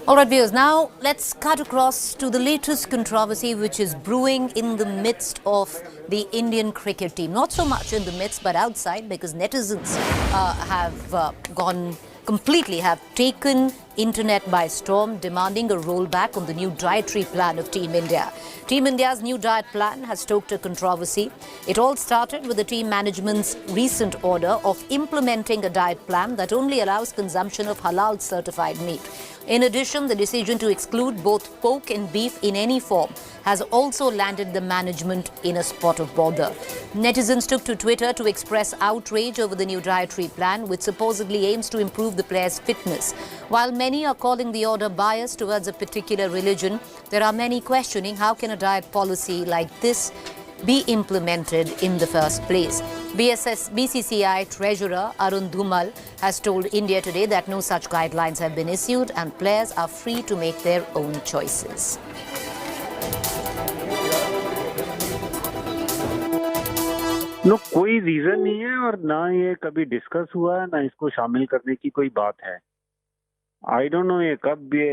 All right, viewers, now let's cut across to the latest controversy which is brewing in the midst of the Indian cricket team. Not so much in the midst, but outside, because netizens have taken internet by storm, demanding a rollback on the new dietary plan of Team India. Team India's new diet plan has stoked a controversy. It all started with the team management's recent order of implementing a diet plan that only allows consumption of halal certified meat. In addition, the decision to exclude both pork and beef in any form has also landed the management in a spot of bother. Netizens took to Twitter to express outrage over the new dietary plan, which supposedly aims to improve the players' fitness. While many are calling the order biased towards a particular religion, there are many questioning how can a diet policy like this be implemented in the first place. BCCI Treasurer Arun Dhumal has told India Today that no such guidelines have been issued and players are free to make their own choices. No कोई reason नहीं है और ना ये कभी discuss हुआ है ना इसको शामिल करने की कोई बात है. आई डोंट नो ये कब ये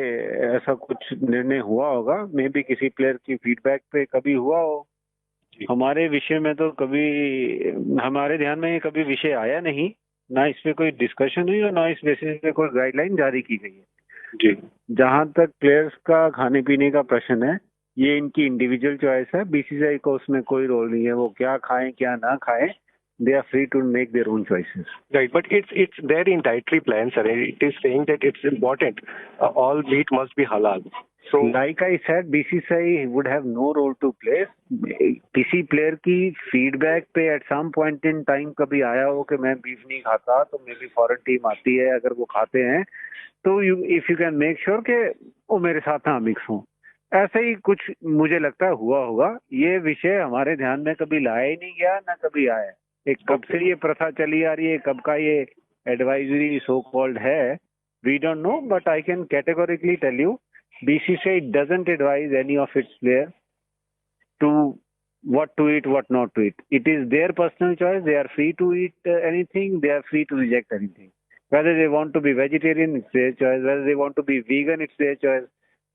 ऐसा कुछ निर्णय हुआ होगा. मे बी किसी प्लेयर की फीडबैक पे कभी हुआ हो. हमारे विषय में तो कभी हमारे ध्यान में ये कभी विषय आया नहीं, ना इस पे कोई डिस्कशन हुई और ना इस बेसिस पे कोई गाइडलाइन जारी की गई है. जी, जहां तक प्लेयर्स का खाने पीने का प्रश्न है, ये इनकी इंडिविजुअल चॉइस है. बीसीसीआई को उसमें कोई रोल नहीं है. वो क्या खाएं क्या ना खाएं, they are free to make their own choices. Right, but it's there in dietary plan, sir. It is saying that it's important. All meat must be halal. So, like I said, BCCI would have no role to play. किसी player की feedback पे at some point in time कभी आया हो कि मैं beef नहीं खाता, तो मे बी फॉरेन टीम आती है, अगर वो खाते हैं तो if you can make sure कि वो मेरे साथ ना मिक्स हो. ऐसा ही कुछ मुझे लगता है हुआ होगा. ये विषय हमारे ध्यान में कभी लाया ही नहीं गया, ना कभी आया. एक कब से ये प्रथा चली आ रही है, कब का ये एडवाइजरी सो कॉल्ड है, we don't know. But I can categorically tell you, BCCI doesn't advise any of its players to what to eat, what not to eat. It is their personal choice. They are free to eat anything. They are free to reject anything. Whether they want to be vegetarian, it's their choice. Whether they want to be vegan, it's their choice.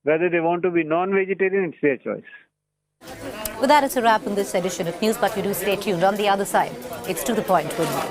Whether they want to be non-vegetarian, it's their choice. With that, it's a wrap on this edition of News, but you do stay tuned. On the other side, it's to the point with me.